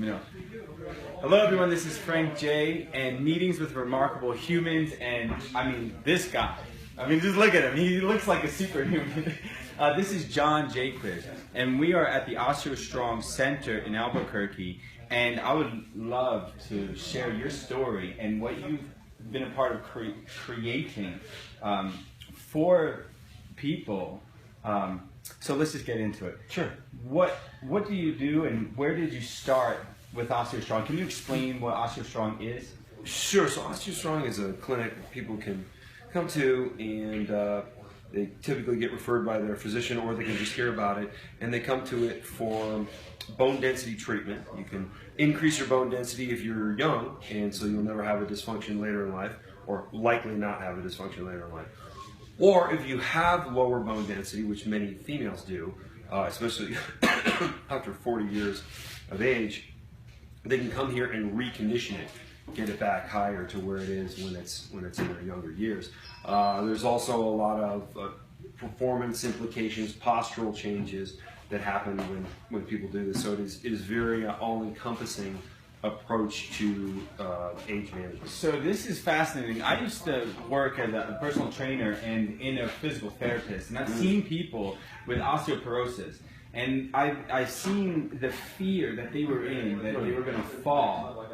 No. Hello everyone, this is Frank J. and Meetings with Remarkable Humans, and I mean this guy. I mean just look at him, he looks like a superhuman. This is John Jaquiz, and we are at the OsteoStrong Center in Albuquerque, and I would love to share your story and what you've been a part of creating for people. So let's just get into it. Sure. What do you do, and where did you start with OsteoStrong? Can you explain what OsteoStrong is? Sure. So OsteoStrong is a clinic people can come to, and they typically get referred by their physician, or they can just hear about it, and they come to it for bone density treatment. You can increase your bone density if you're young, and so you'll never have a dysfunction later in life, or likely not have a dysfunction later in life. Or if you have lower bone density, which many females do, especially after 40 years of age, they can come here and recondition it, get it back higher to where it is when it's in their younger years. There's also a lot of performance implications, postural changes that happen when people do this. So it is very all-encompassing approach to age management. So this is fascinating. I used to work as a personal trainer and in a physical therapist, and I've seen people with osteoporosis, and I've seen the fear that they were in, that they were going to fall,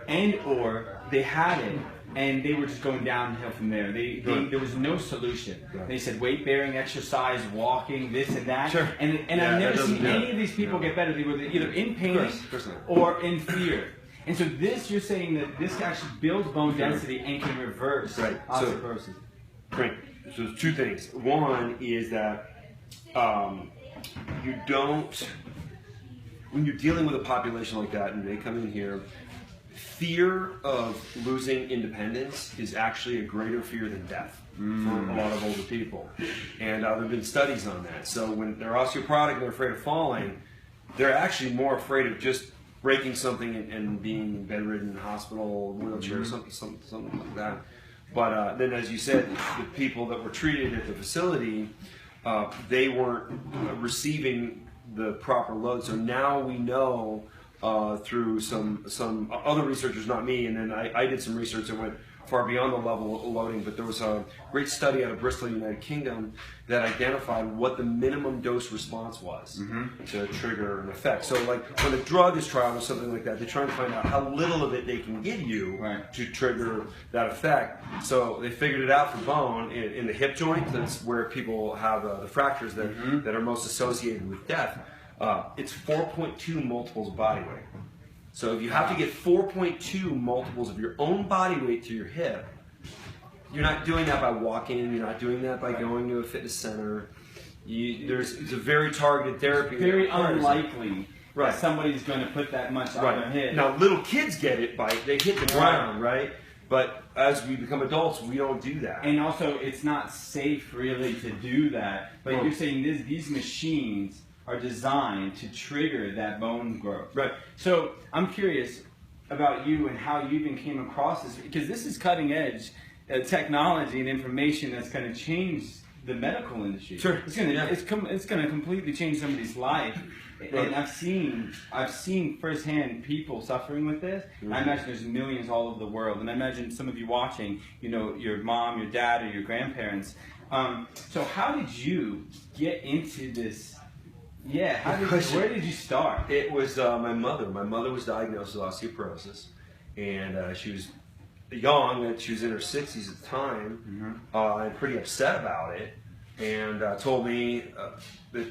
and or they had it and they were just going downhill from there. There was no solution. They said weight bearing exercise, walking, this and that. Sure. And I've never seen any of these people get better. They were either in pain or in fear. And so you're saying that this actually builds bone density and can reverse osteoporosis. Right. So there's two things. One is that you don't, when you're dealing with a population like that and they come in here, fear of losing independence is actually a greater fear than death for a lot of older people. And there have been studies on that. So when they're osteoporotic and they're afraid of falling, they're actually more afraid of just breaking something and being bedridden in the hospital, wheelchair, something like that. But then, as you said, the people that were treated at the facility, they weren't receiving the proper load. So now we know through some other researchers, not me, and then I did some research that went far beyond the level of loading, but there was a great study out of Bristol, United Kingdom, that identified what the minimum dose response was to trigger an effect. So like when a drug is trialed or something like that, they're trying to find out how little of it they can give you to trigger that effect. So they figured it out for bone in the hip joint. That's where people have the fractures that are most associated with death. It's 4.2 multiples of body weight. So if you have to get 4.2 multiples of your own body weight to your hip, you're not doing that by walking, you're not doing that by going to a fitness center. It's a very targeted therapy. Very unlikely that somebody's going to put that much on their hip. Now little kids get it they hit the ground, right? But as we become adults, we don't do that. And also, it's not safe really to do that. But you're saying these machines are designed to trigger that bone growth. Right. So I'm curious about you and how you even came across this, because this is cutting edge technology and information that's going to change the medical industry. Sure. It's going to completely change somebody's life. And I've seen firsthand people suffering with this. I imagine there's millions all over the world, and I imagine some of you watching, your mom, your dad, or your grandparents. So how did you get into this? Yeah, where did you start? It was my mother. My mother was diagnosed with osteoporosis, and she was young. She was in her 60s at the time, and pretty upset about it, and told me that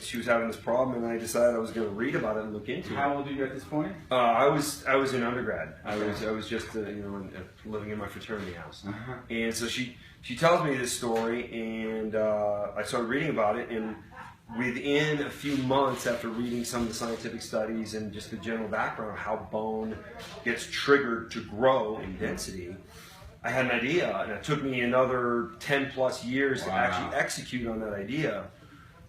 she was having this problem, and I decided I was going to read about it and look into it. How old were you at this point? I was in undergrad. I was just living in my fraternity house, and so she tells me this story, and I started reading about it, and within a few months after reading some of the scientific studies and just the general background of how bone gets triggered to grow in density, I had an idea, and it took me another 10 plus years to actually execute on that idea.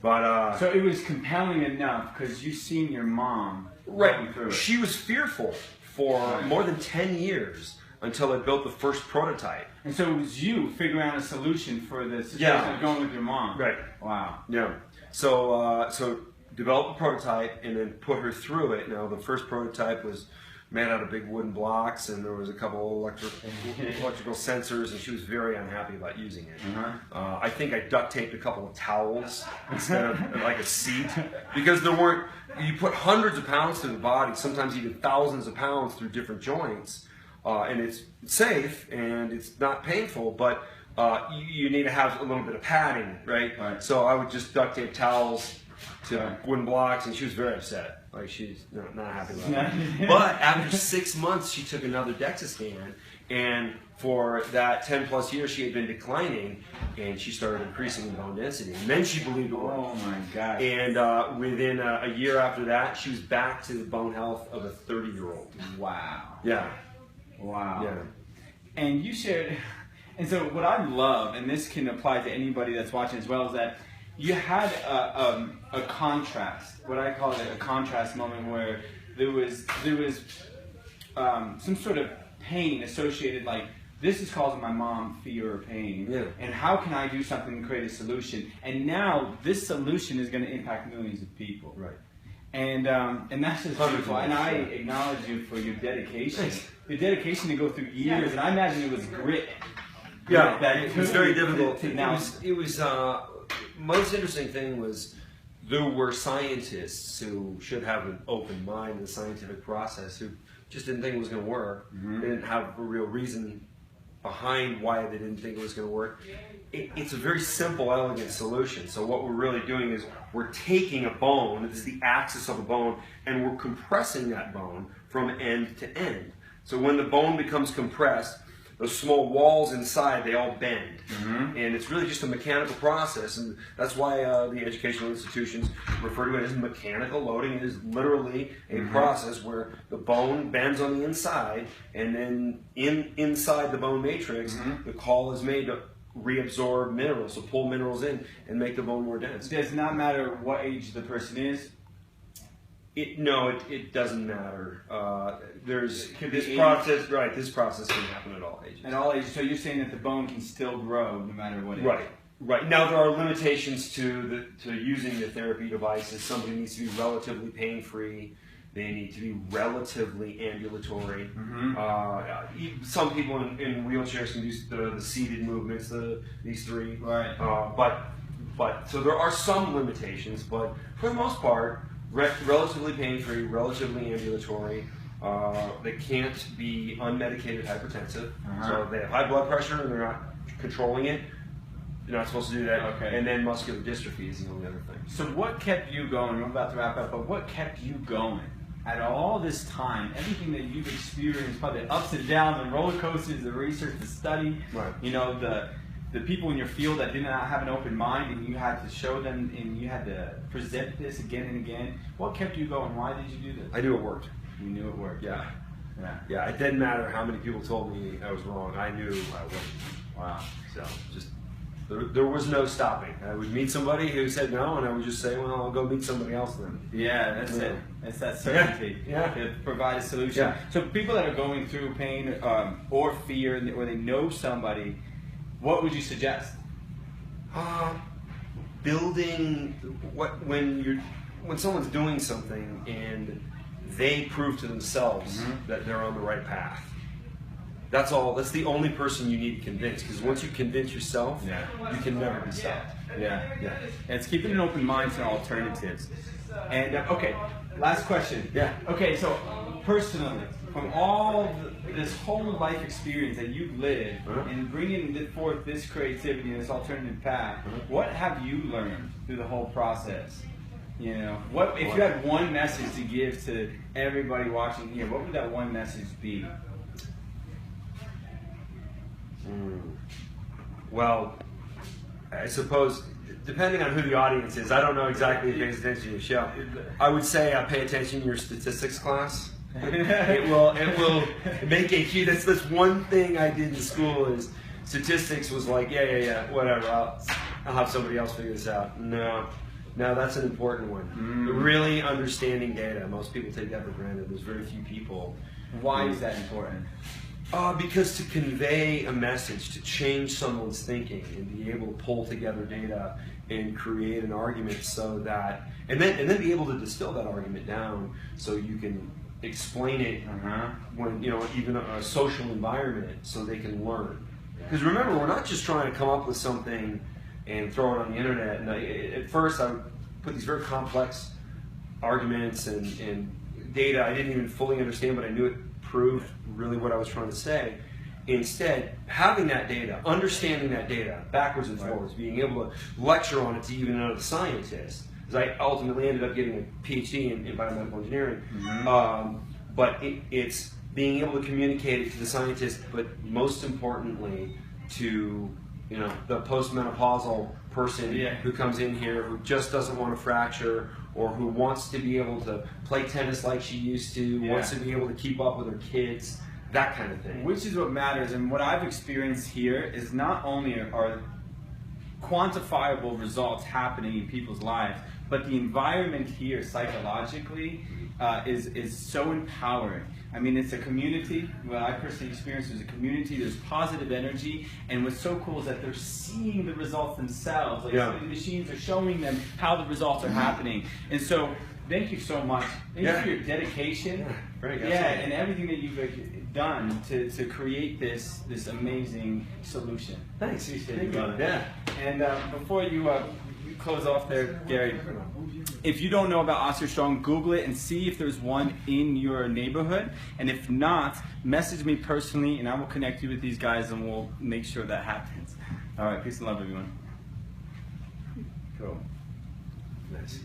But so it was compelling enough because you've seen your mom going through it. She was fearful for more than 10 years until I built the first prototype. And so it was you figuring out a solution for the situation of going with your mom. Right. Wow. Yeah. So develop a prototype and then put her through it. Now, the first prototype was made out of big wooden blocks, and there was a couple electrical sensors, and she was very unhappy about using it. I think I duct taped a couple of towels instead of like a seat, because there weren't. You put hundreds of pounds through the body, sometimes even thousands of pounds through different joints, and it's safe and it's not painful, but you need to have a little bit of padding, right? So I would just duct tape towels to wooden blocks, and she was very upset. Like, she's not happy about it. But after 6 months, she took another DEXA scan, and for that 10 plus years, she had been declining, and she started increasing in bone density. And then she believed it worked. Oh my God. And within a year after that, she was back to the bone health of a 30-year-old. Wow. Yeah. Wow. Yeah. And you shared, and so what I love, and this can apply to anybody that's watching as well, is that you had a contrast, what I call it a contrast moment, where there was some sort of pain associated, like, this is causing my mom fear or pain, and how can I do something to create a solution? And now this solution is going to impact millions of people. Right. And that's just beautiful. And I acknowledge you for your dedication. Your dedication to go through years, and I imagine it was grit. Yeah, that it was very difficult. Now, It was most interesting thing was there were scientists who should have an open mind in the scientific process who just didn't think it was going to work. They didn't have a real reason behind why they didn't think it was going to work. It's a very simple, elegant solution. So what we're really doing is we're taking a bone, this is the axis of a bone, and we're compressing that bone from end to end. So when the bone becomes compressed, those small walls inside, they all bend. And it's really just a mechanical process, and that's why the educational institutions refer to it as mechanical loading. It is literally a process where the bone bends on the inside, and then inside the bone matrix, the call is made to reabsorb minerals, so pull minerals in and make the bone more dense. it does not matter what age the person is. It doesn't matter. There's this be process, right? This process can happen at all ages. At all ages. So you're saying that the bone can still grow no matter what age. Right. Now there are limitations to using the therapy devices. Somebody needs to be relatively pain-free. They need to be relatively ambulatory. Some people in wheelchairs can do the seated movements, these three. Right. But so there are some limitations, but for the most part, relatively pain-free, relatively ambulatory. They can't be unmedicated hypertensive. So if they have high blood pressure and they're not controlling it, you're not supposed to do that. Okay. And then muscular dystrophy is the only other thing. So what kept you going? We're about to wrap up, but what kept you going out of all this time? Everything that you've experienced, probably the ups and downs, the roller coasters, the research, the study. Right. You know, the people in your field that did not have an open mind, and you had to show them, and you had to present this again and again. What kept you going? Why did you do this? I knew it worked. You knew it worked. Yeah. Yeah. It didn't matter how many people told me I was wrong. I knew I wasn't. Wow. So just there was no stopping. I would meet somebody who said no, and I would just say, well, I'll go meet somebody else then. Yeah, that's it. It's that certainty to provide a solution. Yeah. So people that are going through pain or fear, or they know somebody, what would you suggest? Building when someone's doing something and they prove to themselves that they're on the right path. That's all. That's the only person you need to convince. Because once you convince yourself, you can never be stopped. Yeah. And it's keeping an open mind to alternatives. And okay, last question. Yeah. Okay, so personally, from all this whole life experience that you've lived and bringing forth this creativity and this alternative path, what have you learned through the whole process? You know, what if you had one message to give to everybody watching here? What would that one message be? Well, I suppose, depending on who the audience is, I don't know exactly who pays attention to your show. I would say pay attention to your statistics class. It will make a huge. That's one thing I did in school is statistics was like whatever. I'll have somebody else figure this out. No, that's an important one. Really understanding data. Most people take that for granted. There's very few people. Why is that important? Because to convey a message, to change someone's thinking, and be able to pull together data and create an argument, so that, and then be able to distill that argument down so you can explain it when, even a social environment, so they can learn. Because remember, we're not just trying to come up with something and throw it on the internet. And at first, I would put these very complex arguments and data I didn't even fully understand, but I knew it proved really what I was trying to say. Instead, having that data, understanding that data backwards and forwards, being able to lecture on it to even another scientist, because I ultimately ended up getting a PhD in biomedical engineering. But it's being able to communicate it to the scientist, but most importantly to the postmenopausal person who comes in here who just doesn't want to fracture, or who wants to be able to play tennis like she used to, wants to be able to keep up with her kids, that kind of thing. Which is what matters. And what I've experienced here is not only are quantifiable results happening in people's lives, but the environment here psychologically is so empowering. I mean, it's a community. What I personally experienced is a community. There's positive energy, and what's so cool is that they're seeing the results themselves. Like the machines are showing them how the results are happening. And so, thank you so much. Thank you for your dedication. And everything that you've done to create this amazing solution. Thanks. Appreciate it, brother. And before you close off there, Gary, if you don't know about OsteoStrong, Google it and see if there's one in your neighborhood. And if not, message me personally and I will connect you with these guys and we'll make sure that happens. All right, peace and love, everyone. Cool. Nice.